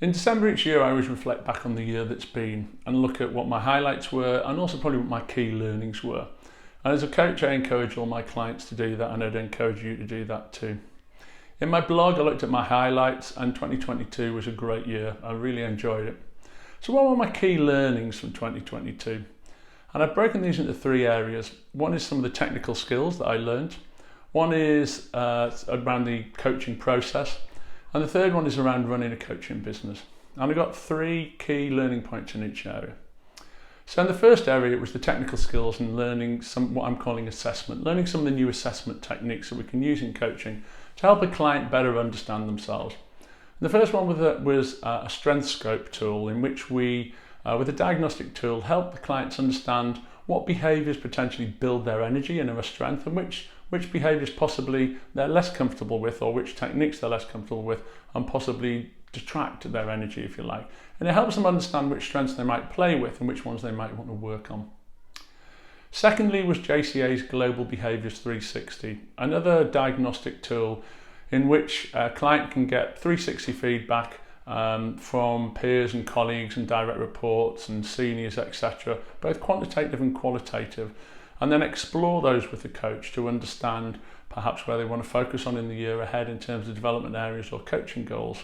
In December each year, I always reflect back on the year that's been and look at what my highlights were and also probably what my key learnings were. And as a coach, I encourage all my clients to do that, and I'd encourage you to do that too. In my blog, I looked at my highlights, and 2022 was a great year. I really enjoyed it. So what were my key learnings from 2022? And I've broken these into three areas. One is some of the technical skills that I learned. One is around the coaching process. And the third one is around running a coaching business. And I got three key learning points in each area. So in the first area, it was the technical skills and learning what I'm calling assessment, learning some of the new assessment techniques that we can use in coaching to help a client better understand themselves. And the first one was a strength scope tool in which we, with a diagnostic tool, help the clients understand what behaviours potentially build their energy and their strength, and which behaviours possibly they're less comfortable with, or which techniques they're less comfortable with and possibly detract their energy, if you like. And it helps them understand which strengths they might play with and which ones they might want to work on. Secondly was JCA's Global Behaviours 360, another diagnostic tool in which a client can get 360 feedback from peers and colleagues and direct reports and seniors, etc., both quantitative and qualitative, and then explore those with the coach to understand perhaps where they want to focus on in the year ahead in terms of development areas or coaching goals.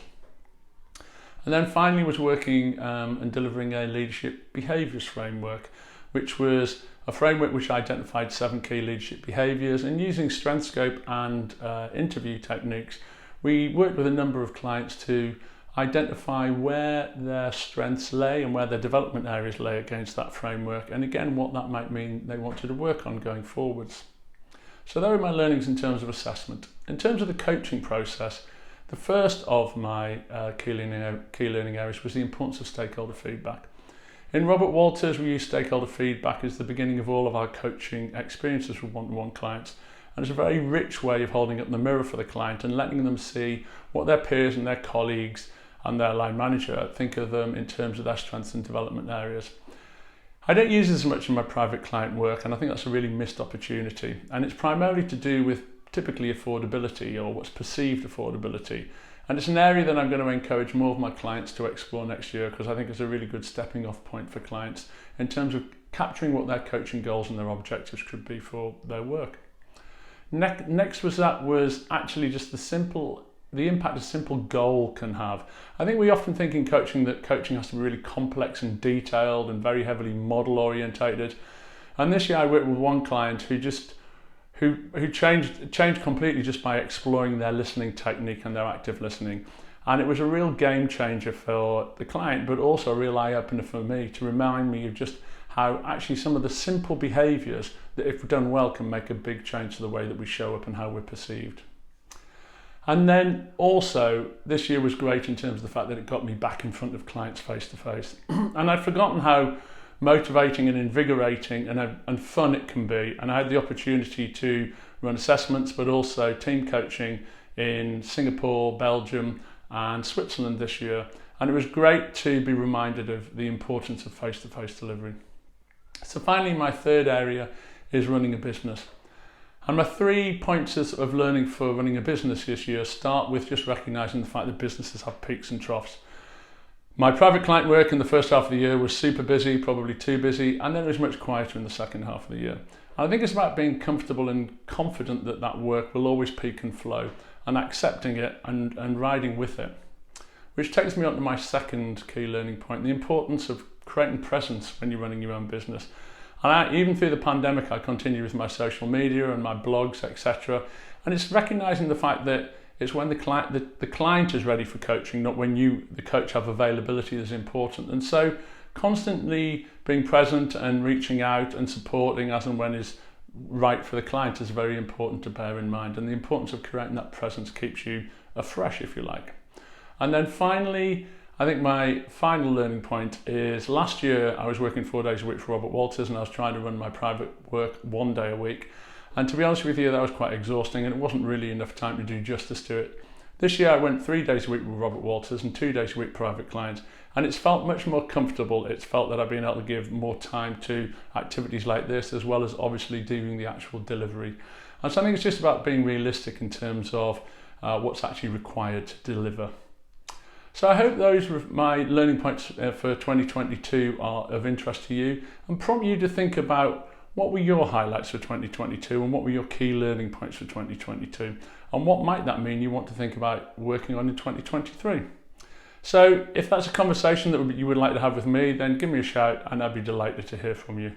And then finally was working and delivering a leadership behaviours framework, which was a framework which identified 7 key leadership behaviours, and using StrengthScope and interview techniques, we worked with a number of clients to identify where their strengths lay and where their development areas lay against that framework, and again what that might mean they wanted to work on going forwards. So those are my learnings in terms of assessment. In terms of the coaching process, the first of my key learning areas was the importance of stakeholder feedback. In Robert Walters, we use stakeholder feedback as the beginning of all of our coaching experiences with one-to-one clients. And it's a very rich way of holding up the mirror for the client and letting them see what their peers and their colleagues and their line manager think of them in terms of their strengths and development areas. I don't use this as much in my private client work, and I think that's a really missed opportunity. And it's primarily to do with typically affordability, or what's perceived affordability. And it's an area that I'm going to encourage more of my clients to explore next year, because I think it's a really good stepping off point for clients in terms of capturing what their coaching goals and their objectives could be for their work. Next was actually just the impact a simple goal can have. I think we often think in coaching that coaching has to be really complex and detailed and very heavily model orientated. And this year I worked with one client who changed completely just by exploring their listening technique and their active listening. And it was a real game changer for the client, but also a real eye-opener for me to remind me of just how actually some of the simple behaviours that, if done well, can make a big change to the way that we show up and how we're perceived. And then also, this year was great in terms of the fact that it got me back in front of clients face to face. And I'd forgotten how motivating and invigorating and fun it can be. And I had the opportunity to run assessments, but also team coaching in Singapore, Belgium, and Switzerland this year. And it was great to be reminded of the importance of face-to-face delivery. So finally, my third area is running a business. And my 3 points of learning for running a business this year start with just recognising the fact that businesses have peaks and troughs. My private client work in the first half of the year was super busy, probably too busy, and then it was much quieter in the second half of the year. And I think it's about being comfortable and confident that that work will always peak and flow, and accepting it and riding with it. Which takes me on to my second key learning point, the importance of creating presence when you're running your own business. And even through the pandemic, I continue with my social media and my blogs, etc. And it's recognising the fact that it's when the client is ready for coaching, not when you, the coach, have availability that's important. And so constantly being present and reaching out and supporting as and when is right for the client is very important to bear in mind. And the importance of creating that presence keeps you afresh, if you like. And then finally, I think my final learning point is last year I was working 4 days a week for Robert Walters, and I was trying to run my private work 1 day a week. And to be honest with you, that was quite exhausting, and it wasn't really enough time to do justice to it. This year I went 3 days a week with Robert Walters and 2 days a week private clients, and it's felt much more comfortable. It's felt that I've been able to give more time to activities like this, as well as obviously doing the actual delivery. And so I think it's just about being realistic in terms of what's actually required to deliver. So I hope those were my learning points for 2022 are of interest to you and prompt you to think about what were your highlights for 2022 and what were your key learning points for 2022 and what might that mean you want to think about working on in 2023. So if that's a conversation that you would like to have with me, then give me a shout and I'd be delighted to hear from you.